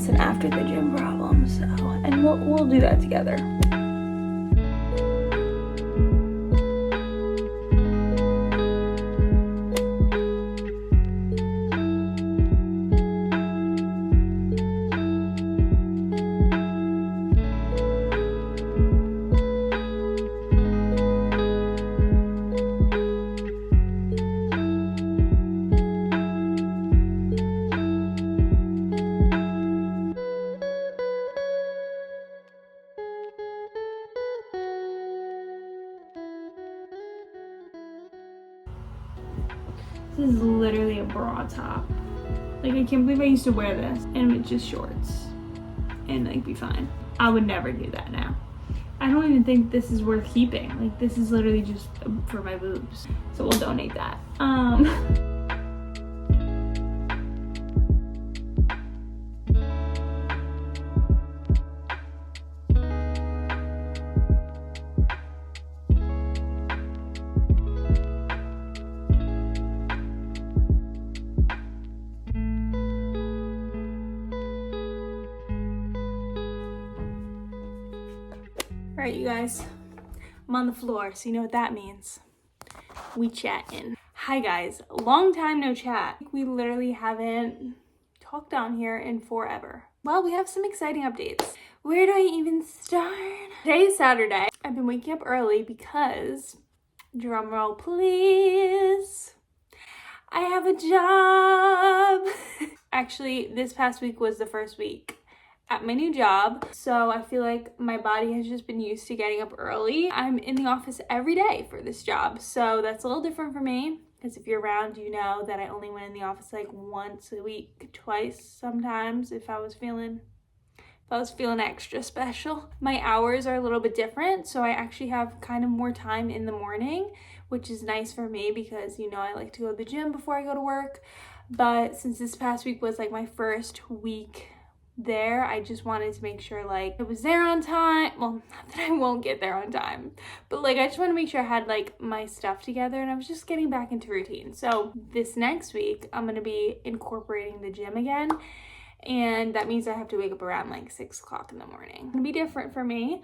It's an after the gym problem, so, and we'll do that together. This is literally a bra top. Like, I can't believe I used to wear this and it's just shorts and like be fine. I would never do that now. I don't even think this is worth keeping. Like, this is literally just for my boobs. So we'll donate that. All right, you guys, I'm on the floor, so you know what that means. We chatting. Hi guys, long time no chat. We literally haven't talked on here in forever. Well, we have some exciting updates. Where do I even start? Today is Saturday. I've been waking up early because, drum roll please, I have a job. Actually, this past week was the first week at my new job, so I feel like my body has just been used to getting up early. I'm in the office every day for this job, so that's a little different for me, because if you're around, you know that I only went in the office like once a week, twice sometimes if I was feeling extra special. My hours are a little bit different, so I actually have kind of more time in the morning, which is nice for me because, you know, I like to go to the gym before I go to work. But since this past week was like my first week there, I just wanted to make sure like I was there on time. Well, not that I won't get there on time, but like I just want to make sure I had like my stuff together, and I was just getting back into routine. So this next week I'm going to be incorporating the gym again, and that means I have to wake up around like 6 o'clock in the morning. It'll be different for me,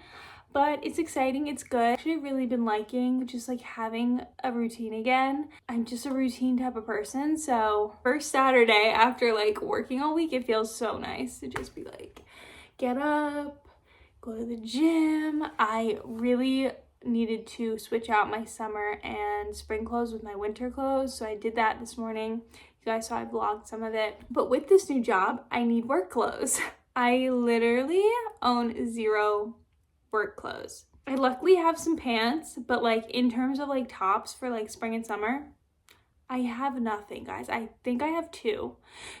but it's exciting, it's good. I've actually really been liking just like having a routine again. I'm just a routine type of person, so first Saturday after like working all week, it feels so nice to just be like, get up, go to the gym. I really needed to switch out my summer and spring clothes with my winter clothes, so I did that this morning. You guys saw I vlogged some of it. But with this new job, I need work clothes. I literally own 0 work clothes. I luckily have some pants, but like in terms of like tops for like spring and summer, I have nothing, guys. I think I have 2.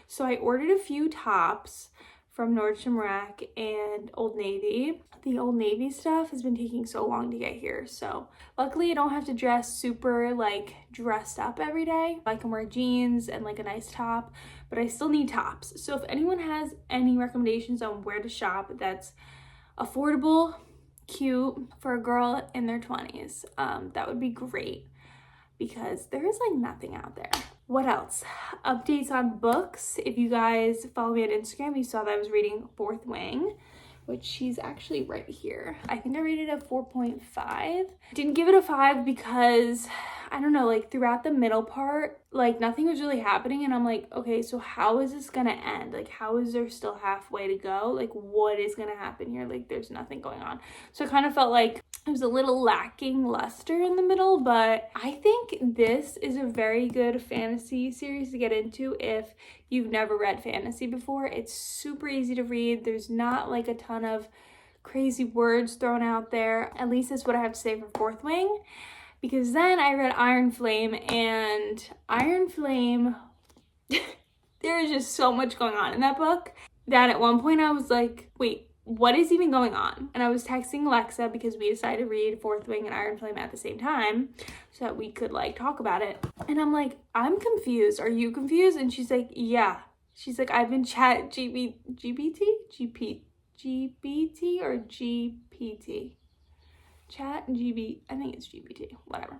So I ordered a few tops from Nordstrom Rack and Old Navy. The Old Navy stuff has been taking so long to get here, so luckily I don't have to dress super like dressed up every day. I can wear jeans and like a nice top, but I still need tops. So if anyone has any recommendations on where to shop that's affordable, cute for a girl in their 20s, that would be great, because there is like nothing out there. What else? Updates on books. If you guys follow me on Instagram, you saw that I was reading Fourth Wing, which she's actually right here. I think I rated it a 4.5. Didn't give it a 5 because, I don't know, like throughout the middle part, like nothing was really happening, and I'm like, okay, so how is this gonna end? Like, how is there still halfway to go? Like, what is gonna happen here? Like, there's nothing going on. So I kind of felt like it was a little lacking luster in the middle, but I think this is a very good fantasy series to get into if you've never read fantasy before. It's super easy to read. There's not like a ton of crazy words thrown out there. At least that's what I have to say for Fourth Wing. Because then I read Iron Flame, and Iron Flame, there is just so much going on in that book that at one point I was like, wait, what is even going on? And I was texting Alexa because we decided to read Fourth Wing and Iron Flame at the same time so that we could like talk about it. And I'm like, I'm confused. Are you confused? And she's like, yeah. She's like, I've been GPT or GPT? I think it's GPT, whatever.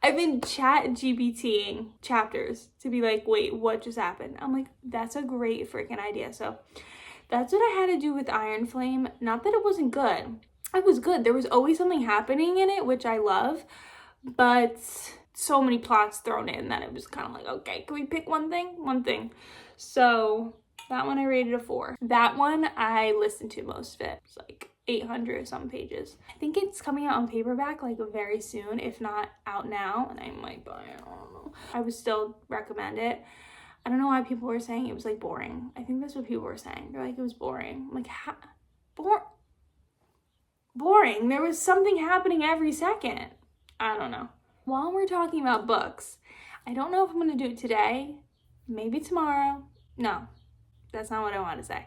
I've been chat GPTing chapters to be like, wait, what just happened? I'm like, that's a great freaking idea. So that's what I had to do with Iron Flame. Not that it wasn't good. It was good. There was always something happening in it, which I love, but so many plots thrown in that it was kind of like, okay, can we pick one thing? One thing. So that one I rated a 4. That one I listened to most of it. It's like 800 some pages. I think it's coming out on paperback like very soon, if not out now, and I might buy it. I don't know. I would still recommend it. I don't know why people were saying it was like boring. I think that's what people were saying. They're like, it was boring. I'm like, boring. There was something happening every second. I don't know. While we're talking about books, I don't know if I'm going to do it today. Maybe tomorrow. No, that's not what I want to say.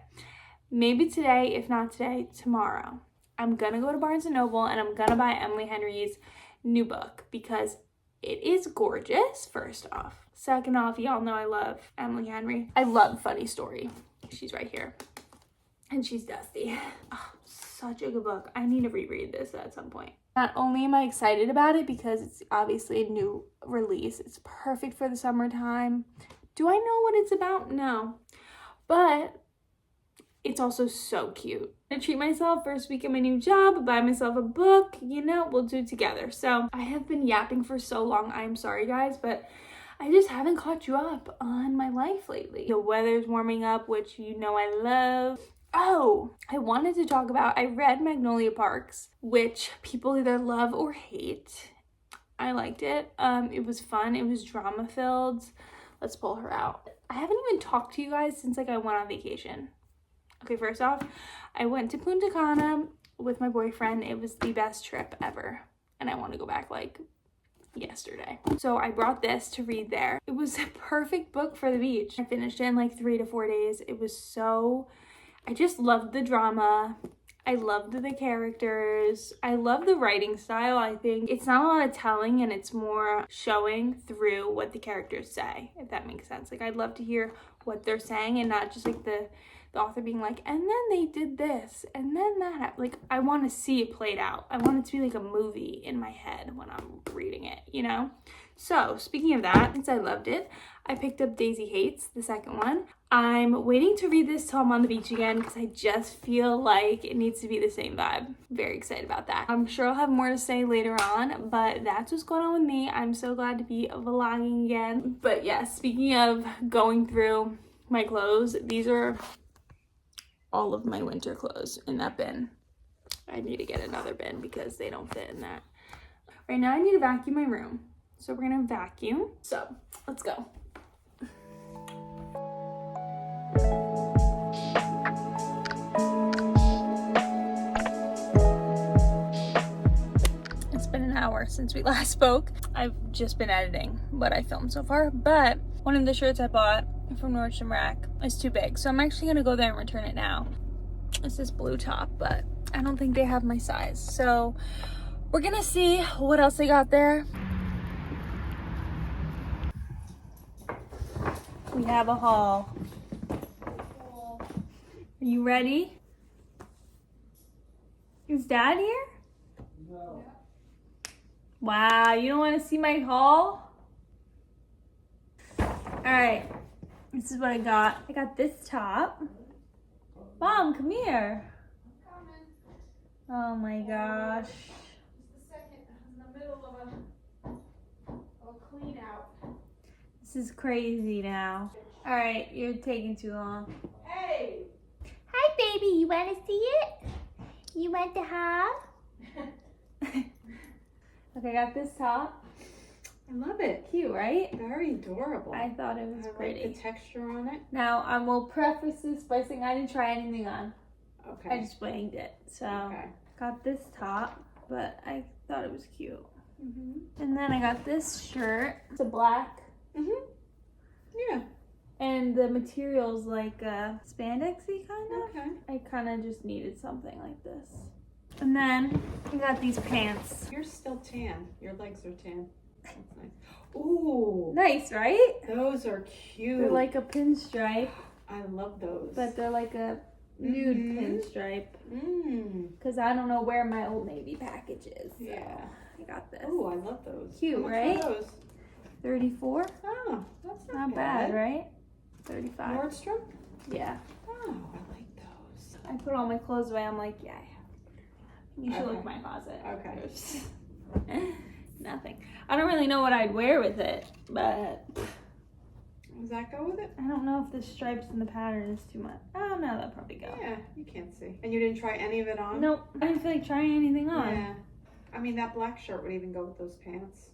Maybe today, if not today, tomorrow. I'm going to go to Barnes & Noble and I'm going to buy Emily Henry's new book because it is gorgeous, first off. Second off, y'all know I love Emily Henry. I love Funny Story. She's right here. And she's dusty. Oh, such a good book. I need to reread this at some point. Not only am I excited about it because it's obviously a new release. It's perfect for the summertime. Do I know what it's about? No. But it's also so cute. I treat myself first week of my new job, buy myself a book, you know, we'll do it together. So I have been yapping for so long. I'm sorry guys, but I just haven't caught you up on my life lately. The weather's warming up, which you know I love. Oh, I wanted to talk about, I read Magnolia Parks, which people either love or hate. I liked it. It was fun. It was drama filled. Let's pull her out. I haven't even talked to you guys since like I went on vacation. Okay, first off, I went to Punta Cana with my boyfriend. It was the best trip ever. And I want to go back like yesterday. So I brought this to read there. It was a perfect book for the beach. I finished it in like 3 to 4 days. It was so, I just loved the drama. I loved the characters. I love the writing style. I think it's not a lot of telling and it's more showing through what the characters say, if that makes sense. Like I'd love to hear what they're saying and not just like the author being like, and then they did this, and then that happened. Like, I want to see it played out. I want it to be like a movie in my head when I'm reading it, you know? So, speaking of that, since I loved it, I picked up Daisy Hates, the second one. I'm waiting to read this till I'm on the beach again because I just feel like it needs to be the same vibe. Very excited about that. I'm sure I'll have more to say later on, but that's what's going on with me. I'm so glad to be vlogging again. But yeah, speaking of going through my clothes, these are all of my winter clothes in that bin. I need to get another bin because they don't fit in that. Right now I need to vacuum my room. So we're gonna vacuum. So let's go. It's been an hour since we last spoke. I've just been editing what I filmed so far, but one of the shirts I bought from Nordstrom Rack is too big, so I'm actually gonna go there and return it now. It's this blue top, but I don't think they have my size, so we're gonna see what else they got there. We have a haul. Are you ready? Is Dad here? No. Wow, you don't want to see my haul? Alright, this is what I got. I got this top. Mom, come here. I'm coming. Oh my gosh. Just a second. I'm in the middle of a clean out. This is crazy now. Alright, you're taking too long. Hey! Hi baby, you want to see it? You want to have? Okay, I got this top. I love it. Cute, right? Very adorable. I thought it was pretty. Like the texture on it. Now, I will preface this by saying I didn't try anything on. Okay. I just winged it. So, got this top, but I thought it was cute. And then I got this shirt. It's a black. Yeah. And the material's like spandexy kind of. Okay. I kind of just needed something like this. And then I got these pants. You're still tan. Your legs are tan. That's nice. Ooh. Nice, right? Those are cute. They're like a pinstripe. I love those. But they're like a nude pinstripe. Because I don't know where my Old Navy package is. So. Yeah. I got this. Oh, I love those. Cute, How much right? were those? 34. Oh, that's Not bad, right? 35. Nordstrom? Yeah. Oh, I like those. I put all my clothes away. I'm like, yeah. You should look Okay. at my closet. Okay. There's nothing. I don't really know what I'd wear with it, but Does that go with it? I don't know if the stripes and the pattern is too much. Oh no, that'll probably go. Yeah, you can't see. And you didn't try any of it on? Nope. I didn't feel like trying anything on. Yeah. I mean, that black shirt would even go with those pants.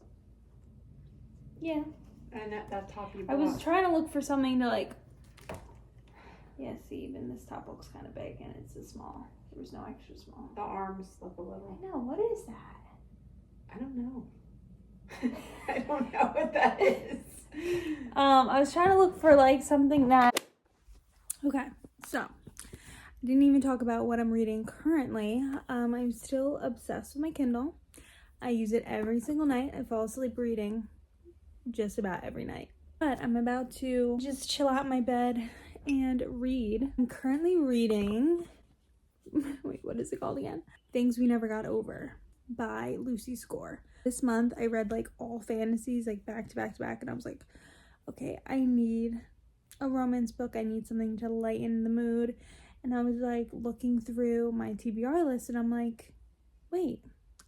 Yeah. And that top you I bought. was trying to look for something to like. Yeah, see, even this top looks kind of big and it's a small. There was no extra small. The arms look a little. I know. What is that? I don't know. I don't know what that is. I was trying to look for like something that. Okay, so I didn't even talk about what I'm reading currently. I'm still obsessed with my Kindle. I use it every single night. I fall asleep reading just about every night. But I'm about to just chill out in my bed and read. I'm currently reading. Wait, what is it called again? Things We Never Got Over by Lucy Score. This month I read like all fantasies like back to back to back, and I was like, okay, I need a romance book. I need something to lighten the mood. And I was like looking through my TBR list and I'm like, wait,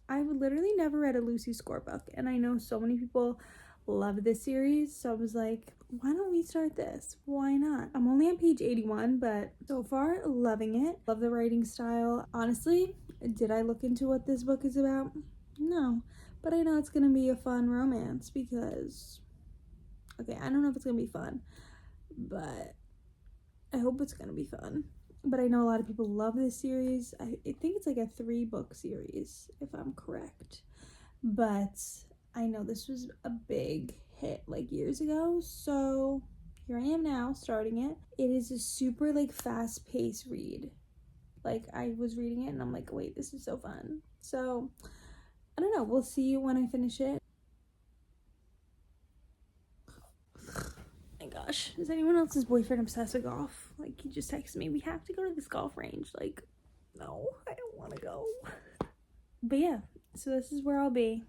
I literally never read a Lucy Score book, and I know so many people love this series, so I was like, why don't we start this? Why not? I'm only on page 81, but so far loving it. Love the writing style. Honestly, did I look into what this book is about? No, but I know it's gonna be a fun romance because, okay, I don't know if it's gonna be fun, but I hope it's gonna be fun. But I know a lot of people love this series. I think it's like a 3-book series, if I'm correct. But I know this was a big hit like years ago, so here I am now starting it. It is a super like fast-paced read. Like I was reading it and I'm like, wait, this is so fun. So I don't know, we'll see when I finish it. My gosh, is anyone else's boyfriend obsessed with golf? Like, he just texted me, we have to go to this golf range. Like, no, I don't want to go. But yeah, so this is where I'll be.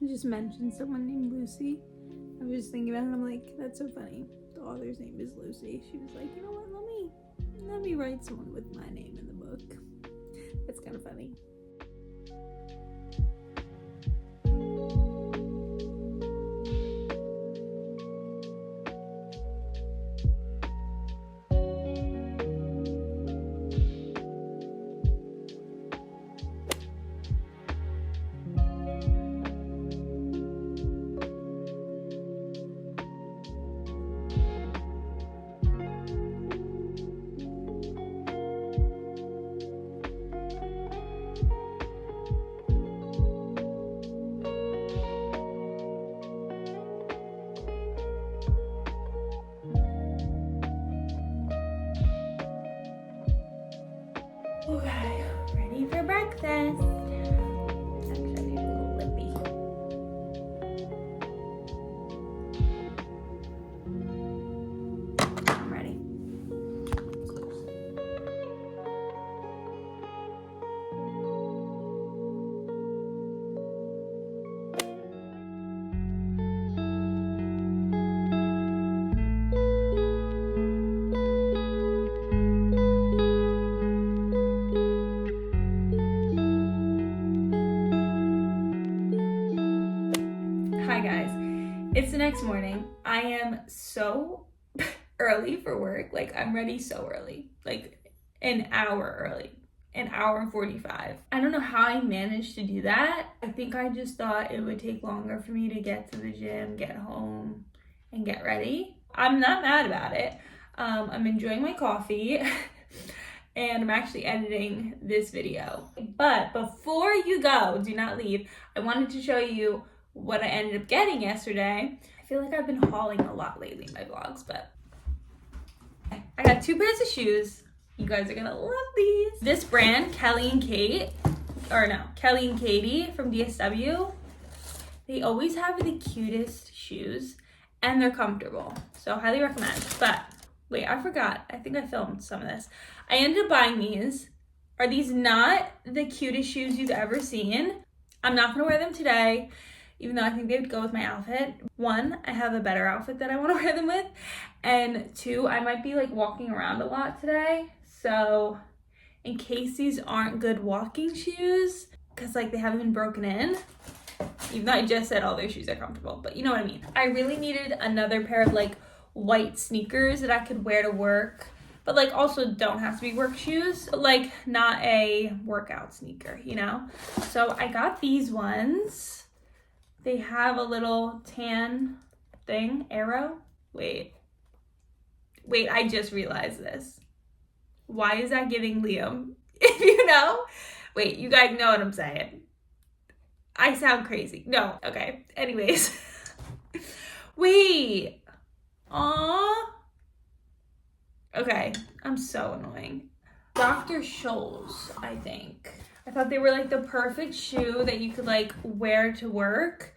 Just mentioned someone named Lucy. I was just thinking about it and I'm like, that's so funny. The author's name is Lucy. She was like, you know what, let me write someone with my name in the book. That's kind of funny. Okay, ready for breakfast. Actually, I need a little lippy. I'm ready. Hi guys, it's the next morning. I am so early for work. Like I'm ready so early, like an hour early, an hour and 45. I don't know how I managed to do that. I think I just thought it would take longer for me to get to the gym, get home, and get ready. I'm not mad about it. I'm enjoying my coffee and I'm actually editing this video. But before you go, do not leave. I wanted to show you what I ended up getting yesterday. I feel like I've been hauling a lot lately in my vlogs, but I got 2 pairs of shoes, You guys are gonna love these. This brand, Kelly and Katie from DSW, they always have the cutest shoes and they're comfortable. So highly recommend. But wait, I forgot. I think I filmed some of this. I ended up buying these. Are these not the cutest shoes you've ever seen? I'm not gonna wear them today, even though I think they would go with my outfit. 1, I have a better outfit that I wanna wear them with. And 2, I might be like walking around a lot today. So in case these aren't good walking shoes, cause like they haven't been broken in, even though I just said all their shoes are comfortable, but you know what I mean. I really needed another pair of like white sneakers that I could wear to work, but like also don't have to be work shoes, but like not a workout sneaker, you know? So I got these ones. They have a little tan thing, arrow. Wait, I just realized this. Why is that giving Liam? If you know? Wait, you guys know what I'm saying. I sound crazy. No, okay. Anyways. Wait. Aww. Okay, I'm so annoying. Dr. Scholl's, I think. I thought they were like the perfect shoe that you could like wear to work,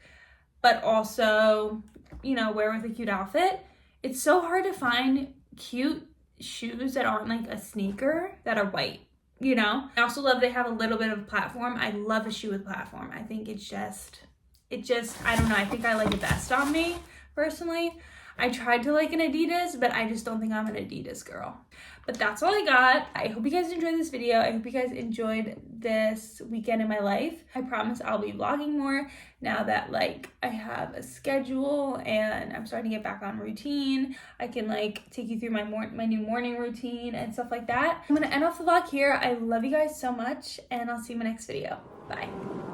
but also, you know, wear with a cute outfit. It's so hard to find cute shoes that aren't like a sneaker that are white, you know? I also love they have a little bit of platform. I love a shoe with platform. I think it just, I don't know, I think I like it best on me, personally. I tried to like an Adidas, but I just don't think I'm an Adidas girl. But that's all I got. I hope you guys enjoyed this video. I hope you guys enjoyed this weekend in my life. I promise I'll be vlogging more now that like I have a schedule and I'm starting to get back on routine. I can like take you through my new morning routine and stuff like that. I'm gonna end off the vlog here. I love you guys so much and I'll see you in my next video. Bye.